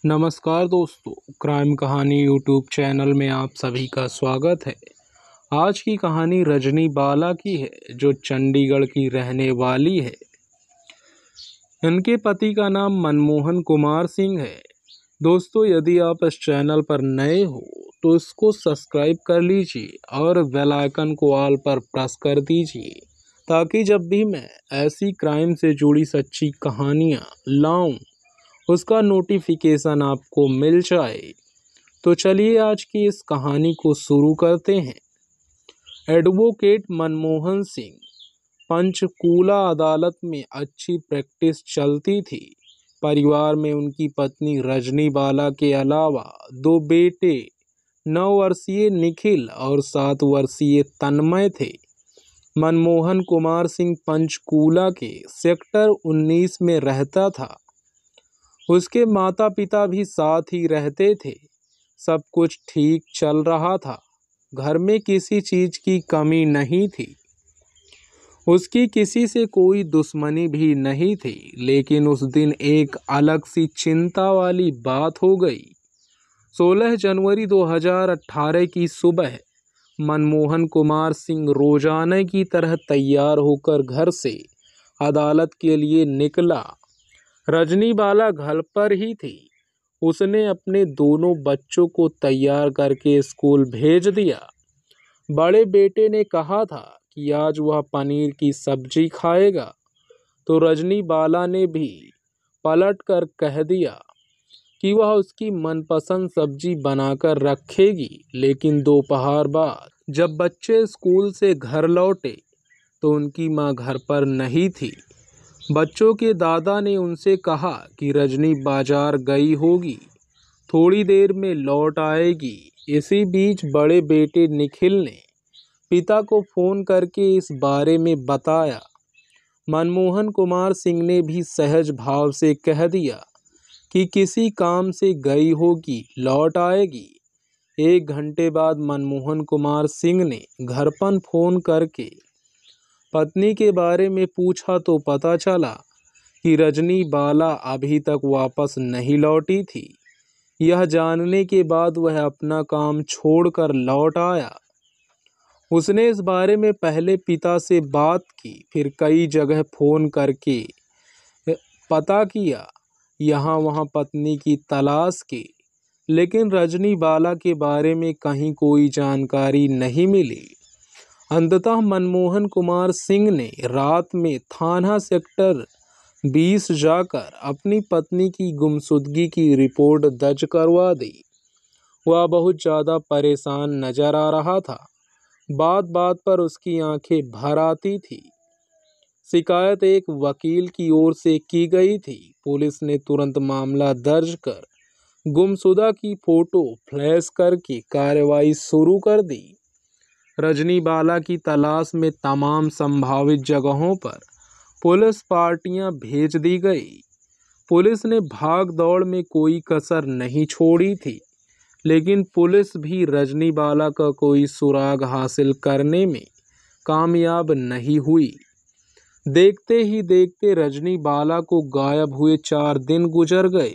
नमस्कार दोस्तों, क्राइम कहानी यूट्यूब चैनल में आप सभी का स्वागत है। आज की कहानी रजनी बाला की है, जो चंडीगढ़ की रहने वाली है। इनके पति का नाम मनमोहन कुमार सिंह है। दोस्तों, यदि आप इस चैनल पर नए हो तो इसको सब्सक्राइब कर लीजिए और बेल आइकन को ऑल पर प्रेस कर दीजिए, ताकि जब भी मैं ऐसी क्राइम से जुड़ी सच्ची कहानियाँ लाऊं उसका नोटिफिकेशन आपको मिल जाए। तो चलिए आज की इस कहानी को शुरू करते हैं। एडवोकेट मनमोहन सिंह पंचकूला अदालत में अच्छी प्रैक्टिस चलती थी। परिवार में उनकी पत्नी रजनी बाला के अलावा 2 बेटे 9 वर्षीय निखिल और 7 वर्षीय तन्मय थे। मनमोहन कुमार सिंह पंचकूला के सेक्टर 19 में रहता था। उसके माता पिता भी साथ ही रहते थे। सब कुछ ठीक चल रहा था। घर में किसी चीज की कमी नहीं थी। उसकी किसी से कोई दुश्मनी भी नहीं थी। लेकिन उस दिन एक अलग सी चिंता वाली बात हो गई। 16 जनवरी 2018 की सुबह मनमोहन कुमार सिंह रोजाना की तरह तैयार होकर घर से अदालत के लिए निकला। रजनी बाला घर पर ही थी। उसने अपने दोनों बच्चों को तैयार करके स्कूल भेज दिया। बड़े बेटे ने कहा था कि आज वह पनीर की सब्जी खाएगा, तो रजनी बाला ने भी पलट कर कह दिया कि वह उसकी मनपसंद सब्जी बनाकर रखेगी। लेकिन दोपहर बाद जब बच्चे स्कूल से घर लौटे तो उनकी मां घर पर नहीं थी। बच्चों के दादा ने उनसे कहा कि रजनी बाजार गई होगी, थोड़ी देर में लौट आएगी। इसी बीच बड़े बेटे निखिल ने पिता को फोन करके इस बारे में बताया। मनमोहन कुमार सिंह ने भी सहज भाव से कह दिया कि किसी काम से गई होगी, लौट आएगी। 1 घंटे बाद मनमोहन कुमार सिंह ने घर पर फोन करके पत्नी के बारे में पूछा तो पता चला कि रजनी बाला अभी तक वापस नहीं लौटी थी। यह जानने के बाद वह अपना काम छोड़कर लौट आया। उसने इस बारे में पहले पिता से बात की, फिर कई जगह फोन करके पता किया, यहाँ वहाँ पत्नी की तलाश की, लेकिन रजनी बाला के बारे में कहीं कोई जानकारी नहीं मिली। अंततः मनमोहन कुमार सिंह ने रात में थाना सेक्टर 20 जाकर अपनी पत्नी की गुमशुदगी की रिपोर्ट दर्ज करवा दी। वह बहुत ज़्यादा परेशान नजर आ रहा था। बात बात पर उसकी आंखें भर आती थी। शिकायत एक वकील की ओर से की गई थी। पुलिस ने तुरंत मामला दर्ज कर गुमशुदा की फोटो फ्लैश करके कार्रवाई शुरू कर दी। रजनी बाला की तलाश में तमाम संभावित जगहों पर पुलिस पार्टियां भेज दी गई। पुलिस ने भाग दौड़ में कोई कसर नहीं छोड़ी थी, लेकिन पुलिस भी रजनी बाला का कोई सुराग हासिल करने में कामयाब नहीं हुई। देखते ही देखते रजनी बाला को गायब हुए 4 दिन गुजर गए।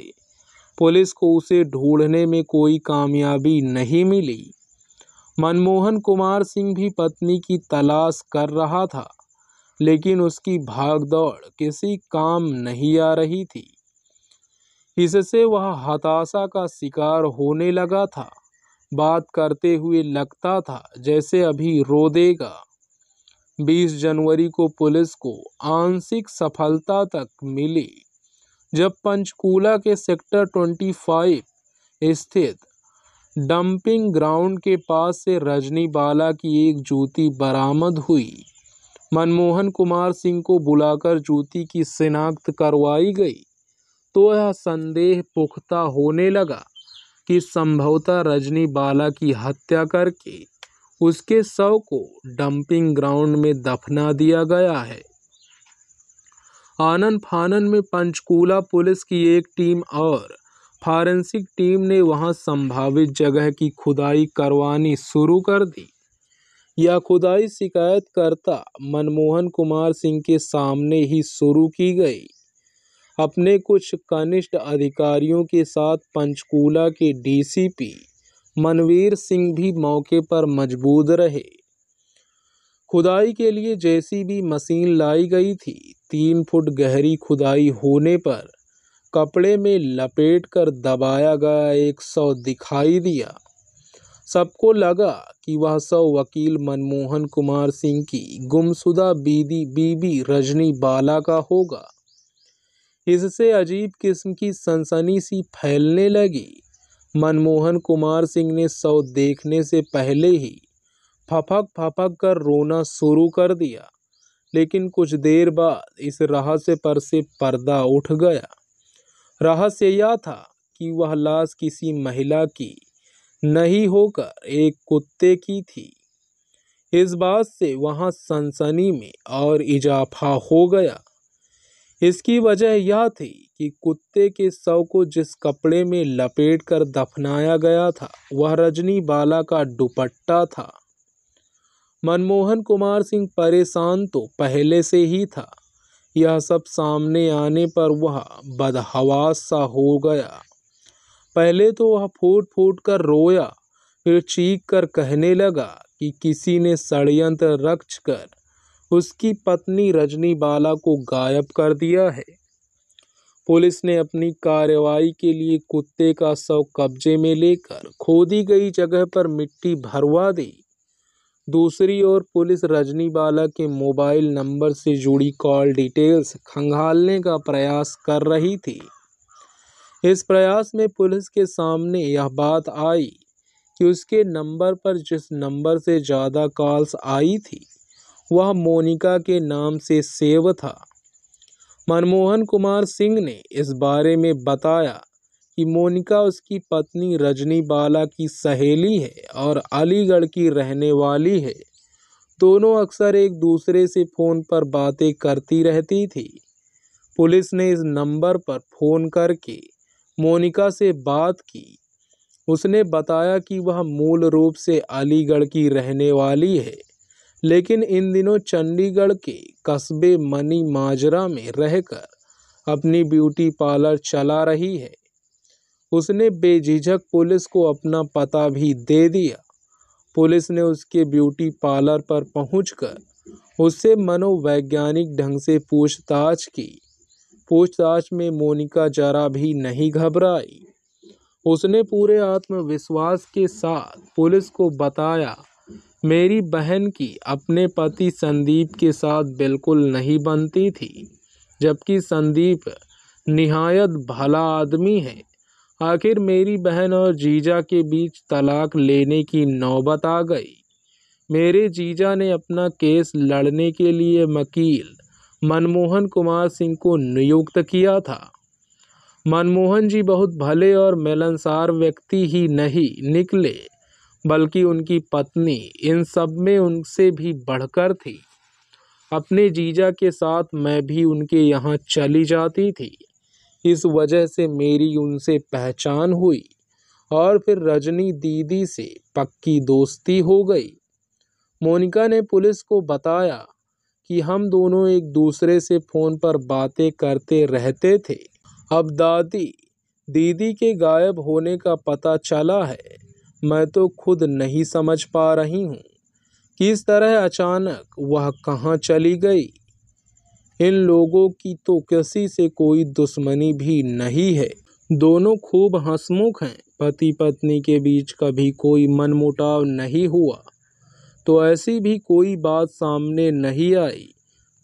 पुलिस को उसे ढूंढने में कोई कामयाबी नहीं मिली। मनमोहन कुमार सिंह भी पत्नी की तलाश कर रहा था, लेकिन उसकी भागदौड़ किसी काम नहीं आ रही थी। इससे वह हताशा का शिकार होने लगा था। बात करते हुए लगता था जैसे अभी रो देगा। 20 जनवरी को पुलिस को आंशिक सफलता तक मिली, जब पंचकूला के सेक्टर 25 स्थित डंपिंग ग्राउंड के पास से रजनी बाला की एक जूती बरामद हुई। मनमोहन कुमार सिंह को बुलाकर जूती की शिनाख्त करवाई गई, तो यह संदेह पुख्ता होने लगा कि संभवतः रजनी बाला की हत्या करके उसके शव को डंपिंग ग्राउंड में दफना दिया गया है। आनन फानन में पंचकूला पुलिस की एक टीम और फॉरेंसिक टीम ने वहां संभावित जगह की खुदाई करवानी शुरू कर दी। यह खुदाई शिकायतकर्ता मनमोहन कुमार सिंह के सामने ही शुरू की गई। अपने कुछ कनिष्ठ अधिकारियों के साथ पंचकूला के डीसीपी मनवीर सिंह भी मौके पर मौजूद रहे। खुदाई के लिए जेसीबी मशीन लाई गई थी। 3 फुट गहरी खुदाई होने पर कपड़े में लपेटकर दबाया गया एक शव दिखाई दिया। सबको लगा कि वह शव वकील मनमोहन कुमार सिंह की गुमशुदा बीबी रजनी बाला का होगा। इससे अजीब किस्म की सनसनी सी फैलने लगी। मनमोहन कुमार सिंह ने शव देखने से पहले ही फपक फपक कर रोना शुरू कर दिया, लेकिन कुछ देर बाद इस रहस्य पर से पर्दा उठ गया। रहस्य यह था कि वह लाश किसी महिला की नहीं होकर एक कुत्ते की थी। इस बात से वहां सनसनी में और इजाफा हो गया। इसकी वजह यह थी कि कुत्ते के शव को जिस कपड़े में लपेटकर दफनाया गया था वह रजनी बाला का दुपट्टा था। मनमोहन कुमार सिंह परेशान तो पहले से ही था। यह सब सामने आने पर वह बदहवास सा हो गया। पहले तो वह फूट फूट कर रोया, फिर चीख कर कहने लगा कि किसी ने षड्यंत्र रच कर उसकी पत्नी रजनी बाला को गायब कर दिया है। पुलिस ने अपनी कार्रवाई के लिए कुत्ते का शव कब्जे में लेकर खोदी गई जगह पर मिट्टी भरवा दी। दूसरी ओर पुलिस रजनी बाला के मोबाइल नंबर से जुड़ी कॉल डिटेल्स खंगालने का प्रयास कर रही थी। इस प्रयास में पुलिस के सामने यह बात आई कि उसके नंबर पर जिस नंबर से ज़्यादा कॉल्स आई थी वह मोनिका के नाम से सेव था। मनमोहन कुमार सिंह ने इस बारे में बताया कि मोनिका उसकी पत्नी रजनी बाला की सहेली है और अलीगढ़ की रहने वाली है। दोनों अक्सर एक दूसरे से फ़ोन पर बातें करती रहती थी। पुलिस ने इस नंबर पर फ़ोन करके मोनिका से बात की। उसने बताया कि वह मूल रूप से अलीगढ़ की रहने वाली है, लेकिन इन दिनों चंडीगढ़ के कस्बे मनी माजरा में रहकर अपनी ब्यूटी पार्लर चला रही है। उसने बेझिझक पुलिस को अपना पता भी दे दिया। पुलिस ने उसके ब्यूटी पार्लर पर पहुंचकर उससे मनोवैज्ञानिक ढंग से पूछताछ की। पूछताछ में मोनिका जरा भी नहीं घबराई। उसने पूरे आत्मविश्वास के साथ पुलिस को बताया, मेरी बहन की अपने पति संदीप के साथ बिल्कुल नहीं बनती थी, जबकि संदीप निहायत भला आदमी है। आखिर मेरी बहन और जीजा के बीच तलाक लेने की नौबत आ गई। मेरे जीजा ने अपना केस लड़ने के लिए वकील मनमोहन कुमार सिंह को नियुक्त किया था। मनमोहन जी बहुत भले और मिलनसार व्यक्ति ही नहीं निकले, बल्कि उनकी पत्नी इन सब में उनसे भी बढ़कर थी। अपने जीजा के साथ मैं भी उनके यहाँ चली जाती थी। इस वजह से मेरी उनसे पहचान हुई और फिर रजनी दीदी से पक्की दोस्ती हो गई। मोनिका ने पुलिस को बताया कि हम दोनों एक दूसरे से फ़ोन पर बातें करते रहते थे। अब दीदी के गायब होने का पता चला है। मैं तो खुद नहीं समझ पा रही हूँ किस तरह अचानक वह कहाँ चली गई। इन लोगों की तो किसी से कोई दुश्मनी भी नहीं है। दोनों खूब हंसमुख हैं। पति पत्नी के बीच कभी कोई मनमुटाव नहीं हुआ, तो ऐसी भी कोई बात सामने नहीं आई।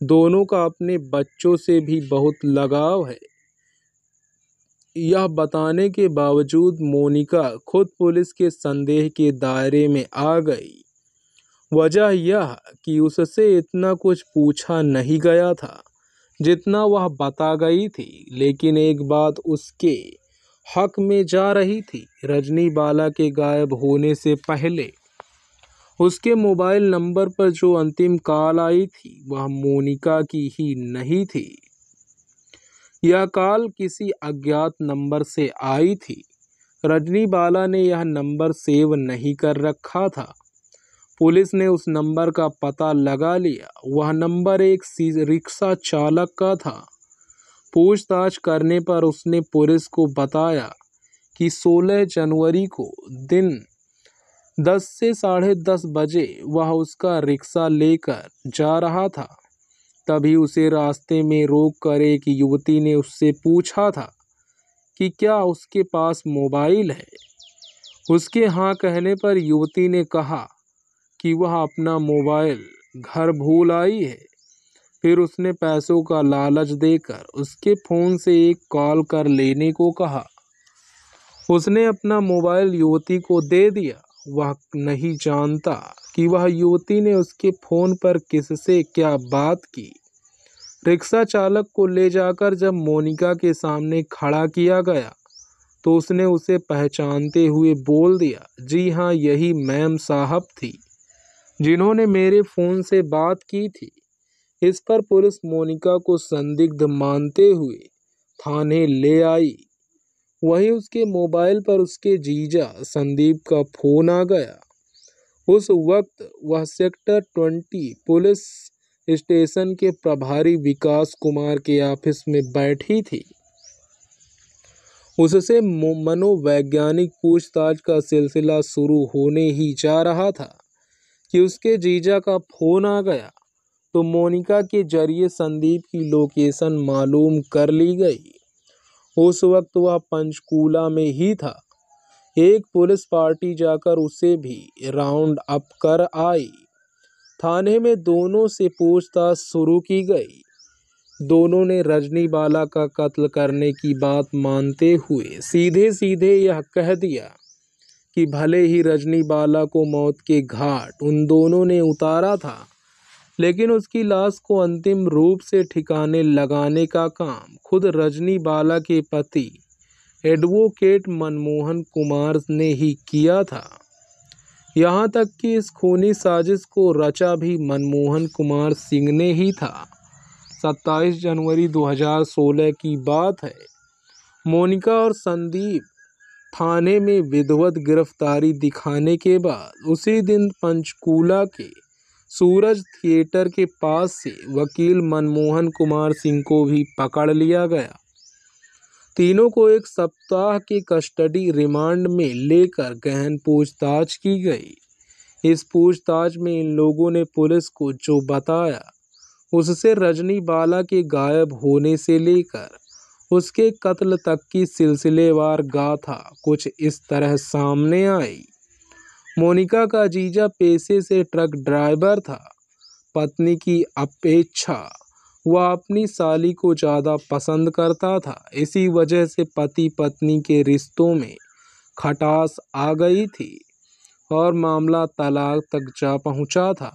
दोनों का अपने बच्चों से भी बहुत लगाव है। यह बताने के बावजूद मोनिका खुद पुलिस के संदेह के दायरे में आ गई। वजह यह कि उससे इतना कुछ पूछा नहीं गया था जितना वह बता गई थी, लेकिन एक बात उसके हक में जा रही थी। रजनी बाला के गायब होने से पहले उसके मोबाइल नंबर पर जो अंतिम कॉल आई थी वह मोनिका की ही नहीं थी। यह कॉल किसी अज्ञात नंबर से आई थी। रजनी बाला ने यह नंबर सेव नहीं कर रखा था। पुलिस ने उस नंबर का पता लगा लिया। वह नंबर एक रिक्शा चालक का था। पूछताछ करने पर उसने पुलिस को बताया कि 16 जनवरी को दिन 10 से 10:30 बजे वह उसका रिक्शा लेकर जा रहा था। तभी उसे रास्ते में रोक कर एक युवती ने उससे पूछा था कि क्या उसके पास मोबाइल है। उसके हाँ कहने पर युवती ने कहा कि वह अपना मोबाइल घर भूल आई है। फिर उसने पैसों का लालच देकर उसके फ़ोन से एक कॉल कर लेने को कहा। उसने अपना मोबाइल युवती को दे दिया। वह नहीं जानता कि वह युवती ने उसके फ़ोन पर किससे क्या बात की। रिक्शा चालक को ले जाकर जब मोनिका के सामने खड़ा किया गया तो उसने उसे पहचानते हुए बोल दिया, जी हाँ, यही मैम साहब थी जिन्होंने मेरे फ़ोन से बात की थी। इस पर पुलिस मोनिका को संदिग्ध मानते हुए थाने ले आई। वहीं उसके मोबाइल पर उसके जीजा संदीप का फ़ोन आ गया। उस वक्त वह सेक्टर 20 पुलिस स्टेशन के प्रभारी विकास कुमार के ऑफिस में बैठी थी। उससे मनोवैज्ञानिक पूछताछ का सिलसिला शुरू होने ही जा रहा था कि उसके जीजा का फ़ोन आ गया तो मोनिका के जरिए संदीप की लोकेशन मालूम कर ली गई। उस वक्त वह पंचकूला में ही था। एक पुलिस पार्टी जाकर उसे भी राउंड अप कर आई। थाने में दोनों से पूछताछ शुरू की गई। दोनों ने रजनी बाला का कत्ल करने की बात मानते हुए सीधे सीधे यह कह दिया कि भले ही रजनी बाला को मौत के घाट उन दोनों ने उतारा था, लेकिन उसकी लाश को अंतिम रूप से ठिकाने लगाने का काम खुद रजनी बाला के पति एडवोकेट मनमोहन कुमार ने ही किया था। यहाँ तक कि इस खूनी साजिश को रचा भी मनमोहन कुमार सिंह ने ही था। 27 जनवरी 2016 की बात है। मोनिका और संदीप थाने में विधिवत गिरफ्तारी दिखाने के बाद उसी दिन पंचकूला के सूरज थिएटर के पास से वकील मनमोहन कुमार सिंह को भी पकड़ लिया गया। तीनों को एक सप्ताह के कस्टडी रिमांड में लेकर गहन पूछताछ की गई। इस पूछताछ में इन लोगों ने पुलिस को जो बताया उससे रजनी बाला के गायब होने से लेकर उसके कत्ल तक की सिलसिलेवार गाथा कुछ इस तरह सामने आई। मोनिका का जीजा पेशे से ट्रक ड्राइवर था। पत्नी की अपेक्षा वह अपनी साली को ज़्यादा पसंद करता था। इसी वजह से पति पत्नी के रिश्तों में खटास आ गई थी और मामला तलाक तक जा पहुंचा था।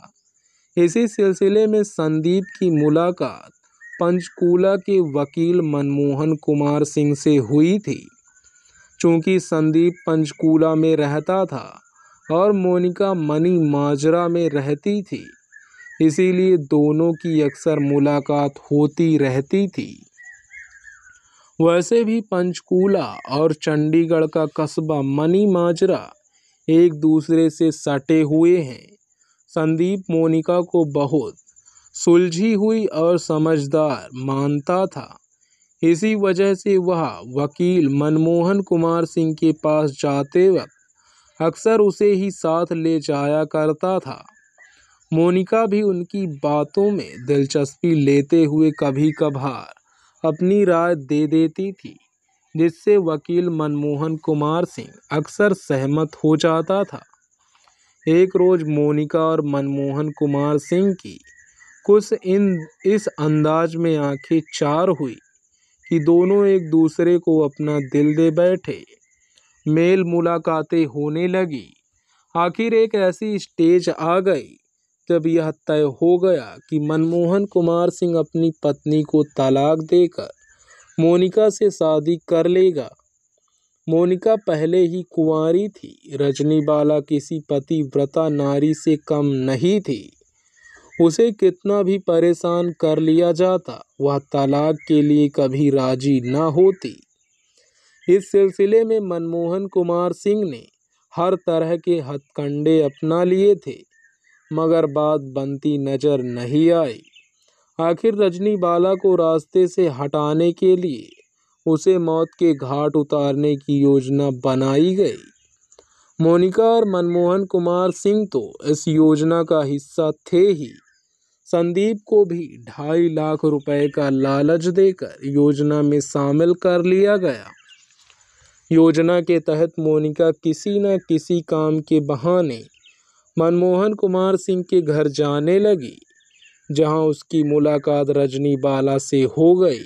इसी सिलसिले में संदीप की मुलाकात पंचकूला के वकील मनमोहन कुमार सिंह से हुई थी। चूँकि संदीप पंचकूला में रहता था और मोनिका मनी माजरा में रहती थी, इसीलिए दोनों की अक्सर मुलाकात होती रहती थी। वैसे भी पंचकूला और चंडीगढ़ का कस्बा मनी माजरा एक दूसरे से सटे हुए हैं। संदीप मोनिका को बहुत सुलझी हुई और समझदार मानता था। इसी वजह से वह वकील मनमोहन कुमार सिंह के पास जाते वक्त अक्सर उसे ही साथ ले जाया करता था। मोनिका भी उनकी बातों में दिलचस्पी लेते हुए कभी कभार अपनी राय दे देती थी, जिससे वकील मनमोहन कुमार सिंह अक्सर सहमत हो जाता था। एक रोज़ मोनिका और मनमोहन कुमार सिंह की कुछ इस अंदाज में आंखें चार हुई कि दोनों एक दूसरे को अपना दिल दे बैठे। मेल मुलाकातें होने लगी। आखिर एक ऐसी स्टेज आ गई जब यह तय हो गया कि मनमोहन कुमार सिंह अपनी पत्नी को तलाक देकर मोनिका से शादी कर लेगा। मोनिका पहले ही कुंवारी थी। रजनी बाला किसी पतिव्रता नारी से कम नहीं थी। उसे कितना भी परेशान कर लिया जाता, वह तलाक के लिए कभी राजी न होती। इस सिलसिले में मनमोहन कुमार सिंह ने हर तरह के हथकंडे अपना लिए थे, मगर बात बनती नजर नहीं आई। आखिर रजनीबाला को रास्ते से हटाने के लिए उसे मौत के घाट उतारने की योजना बनाई गई। मोनिका और मनमोहन कुमार सिंह तो इस योजना का हिस्सा थे ही। संदीप को भी 2.5 लाख रुपए का लालच देकर योजना में शामिल कर लिया गया। योजना के तहत मोनिका किसी न किसी काम के बहाने मनमोहन कुमार सिंह के घर जाने लगी, जहां उसकी मुलाकात रजनीबाला से हो गई।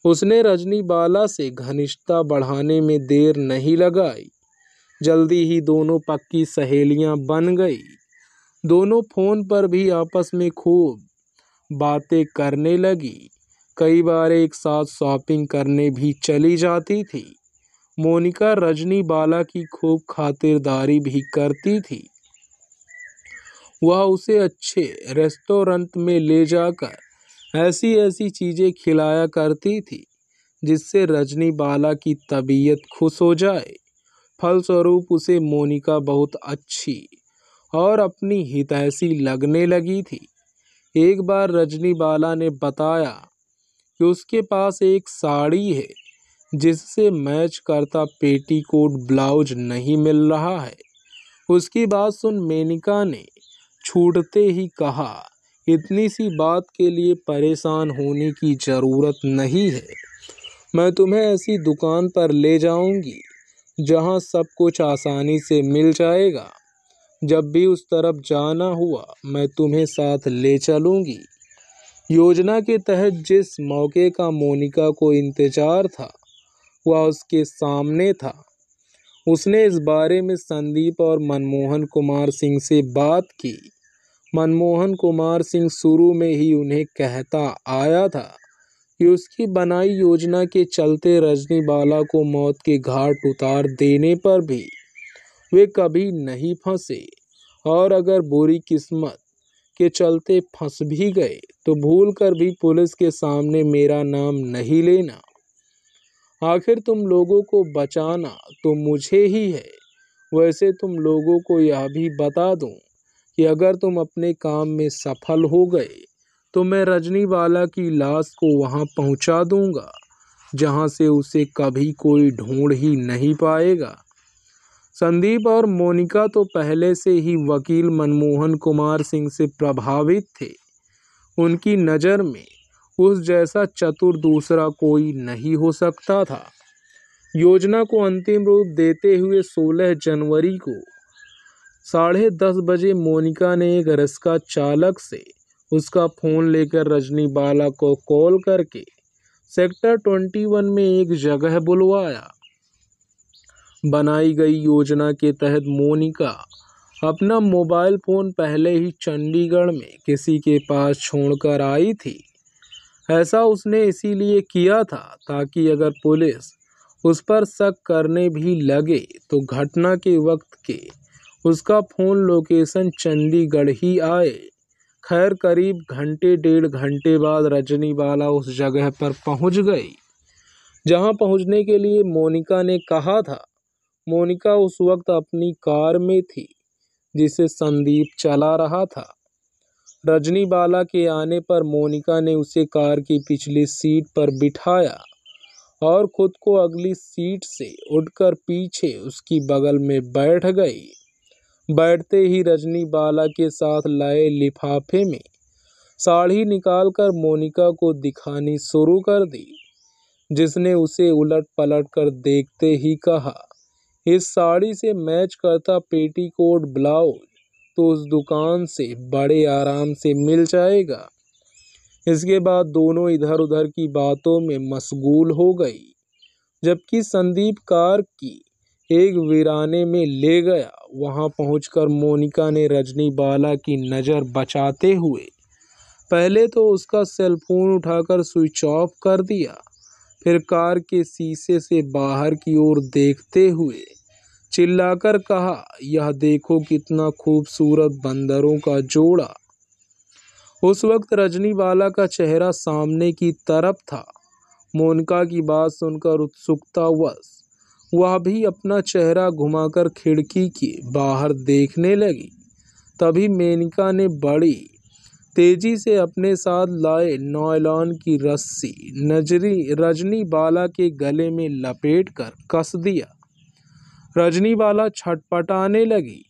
उसने रजनीबाला से घनिष्ठता बढ़ाने में देर नहीं लगाई। जल्दी ही दोनों पक्की सहेलियां बन गई। दोनों फोन पर भी आपस में खूब बातें करने लगी। कई बार एक साथ शॉपिंग करने भी चली जाती थी। मोनिका रजनीबाला की खूब खातिरदारी भी करती थी। वह उसे अच्छे रेस्टोरेंट में ले जाकर ऐसी ऐसी चीज़ें खिलाया करती थी जिससे रजनीबाला की तबीयत खुश हो जाए। फलस्वरूप उसे मोनिका बहुत अच्छी और अपनी हितैषी लगने लगी थी। एक बार रजनीबाला ने बताया कि उसके पास एक साड़ी है जिससे मैच करता पेटीकोट ब्लाउज नहीं मिल रहा है। उसकी बात सुन मेनिका ने छूटते ही कहा, इतनी सी बात के लिए परेशान होने की ज़रूरत नहीं है। मैं तुम्हें ऐसी दुकान पर ले जाऊंगी जहां सब कुछ आसानी से मिल जाएगा। जब भी उस तरफ जाना हुआ मैं तुम्हें साथ ले चलूंगी। योजना के तहत जिस मौके का मोनिका को इंतजार था वह उसके सामने था। उसने इस बारे में संदीप और मनमोहन कुमार सिंह से बात की। मनमोहन कुमार सिंह शुरू में ही उन्हें कहता आया था कि उसकी बनाई योजना के चलते रजनीबाला को मौत के घाट उतार देने पर भी वे कभी नहीं फंसे, और अगर बुरी किस्मत के चलते फंस भी गए तो भूल कर भी पुलिस के सामने मेरा नाम नहीं लेना। आखिर तुम लोगों को बचाना तो मुझे ही है। वैसे तुम लोगों को यह भी बता दूं कि अगर तुम अपने काम में सफल हो गए तो मैं रजनीबाला की लाश को वहां पहुंचा दूंगा जहां से उसे कभी कोई ढूंढ ही नहीं पाएगा। संदीप और मोनिका तो पहले से ही वकील मनमोहन कुमार सिंह से प्रभावित थे। उनकी नज़र में उस जैसा चतुर दूसरा कोई नहीं हो सकता था। योजना को अंतिम रूप देते हुए 16 जनवरी को 10:30 बजे मोनिका ने एक रिक्शा चालक से उसका फ़ोन लेकर रजनीबाला को कॉल करके सेक्टर 21 में एक जगह बुलवाया। बनाई गई योजना के तहत मोनिका अपना मोबाइल फ़ोन पहले ही चंडीगढ़ में किसी के पास छोड़कर आई थी। ऐसा उसने इसीलिए किया था ताकि अगर पुलिस उस पर शक करने भी लगे तो घटना के वक्त के उसका फ़ोन लोकेशन चंडीगढ़ ही आए। खैर करीब घंटे 1.5 घंटे बाद रजनीबाला उस जगह पर पहुंच गई जहां पहुंचने के लिए मोनिका ने कहा था। मोनिका उस वक्त अपनी कार में थी जिसे संदीप चला रहा था। रजनीबाला के आने पर मोनिका ने उसे कार की पिछली सीट पर बिठाया और खुद को अगली सीट से उठकर पीछे उसकी बगल में बैठ गई। बैठते ही रजनीबाला के साथ लाए लिफाफे में साड़ी निकालकर मोनिका को दिखानी शुरू कर दी, जिसने उसे उलट पलट कर देखते ही कहा, इस साड़ी से मैच करता पेटीकोट ब्लाउज तो उस दुकान से बड़े आराम से मिल जाएगा। इसके बाद दोनों इधर उधर की बातों में मशगूल हो गई, जबकि संदीप कार की एक वीराने में ले गया। वहां पहुंचकर मोनिका ने रजनीबाला की नज़र बचाते हुए पहले तो उसका सेलफोन उठाकर स्विच ऑफ कर दिया, फिर कार के शीशे से बाहर की ओर देखते हुए चिल्लाकर कहा, यह देखो कितना खूबसूरत बंदरों का जोड़ा। उस वक्त रजनीबाला का चेहरा सामने की तरफ था। मोनिका की बात सुनकर उत्सुकतावश वह भी अपना चेहरा घुमाकर खिड़की के बाहर देखने लगी। तभी मेनिका ने बड़ी तेजी से अपने साथ लाए नायलॉन की रस्सी रजनी बाला के गले में लपेटकर कस दिया। रजनी बाला छटपटाने लगी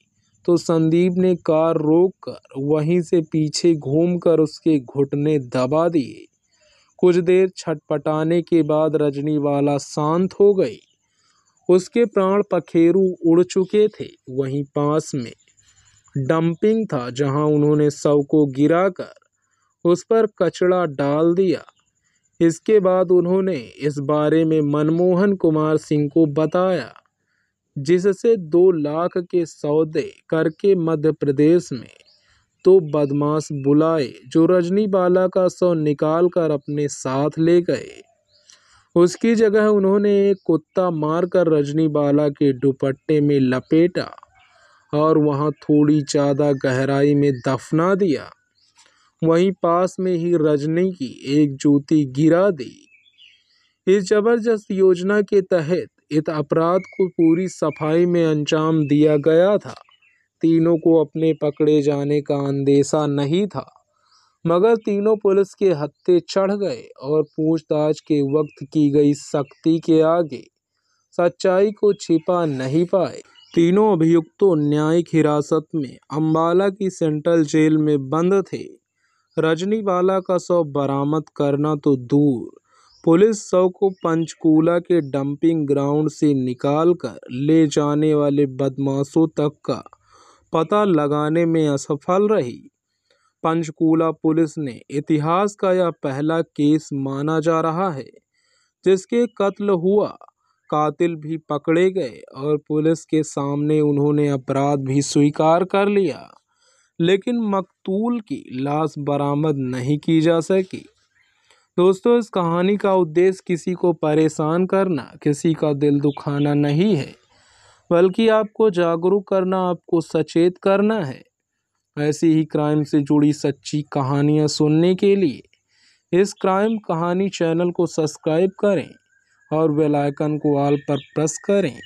तो संदीप ने कार रोककर वहीं से पीछे घूमकर उसके घुटने दबा दिए। कुछ देर छटपटाने के बाद रजनी बाला शांत हो गई। उसके प्राण पखेरु उड़ चुके थे। वहीं पास में डंपिंग था जहां उन्होंने शव को गिराकर उस पर कचड़ा डाल दिया। इसके बाद उन्होंने इस बारे में मनमोहन कुमार सिंह को बताया, जिससे 2 लाख के सौदे करके मध्य प्रदेश में 2 बदमाश बुलाए जो रजनी बाला का शव निकाल कर अपने साथ ले गए। उसकी जगह उन्होंने एक कुत्ता मारकर रजनी बाला के दुपट्टे में लपेटा और वहां थोड़ी ज़्यादा गहराई में दफना दिया। वहीं पास में ही रजनी की एक जूती गिरा दी। इस जबरदस्त योजना के तहत इस अपराध को पूरी सफाई में अंजाम दिया गया था। तीनों को अपने पकड़े जाने का अंदेशा नहीं था, मगर तीनों पुलिस के हत्थे चढ़ गए और पूछताछ के वक्त की गई सख्ती के आगे सच्चाई को छिपा नहीं पाए। तीनों अभियुक्तों न्यायिक हिरासत में अंबाला की सेंट्रल जेल में बंद थे। रजनी बाला का शव बरामद करना तो दूर, पुलिस शव को पंचकूला के डंपिंग ग्राउंड से निकालकर ले जाने वाले बदमाशों तक का पता लगाने में असफल रही। पंचकूला पुलिस ने इतिहास का यह पहला केस माना जा रहा है जिसके कत्ल हुआ, कातिल भी पकड़े गए और पुलिस के सामने उन्होंने अपराध भी स्वीकार कर लिया, लेकिन मकतूल की लाश बरामद नहीं की जा सकी। दोस्तों, इस कहानी का उद्देश्य किसी को परेशान करना, किसी का दिल दुखाना नहीं है, बल्कि आपको जागरूक करना, आपको सचेत करना है। ऐसी ही क्राइम से जुड़ी सच्ची कहानियाँ सुनने के लिए इस क्राइम कहानी चैनल को सब्सक्राइब करें और बेल आइकन को ऑल पर प्रेस करें।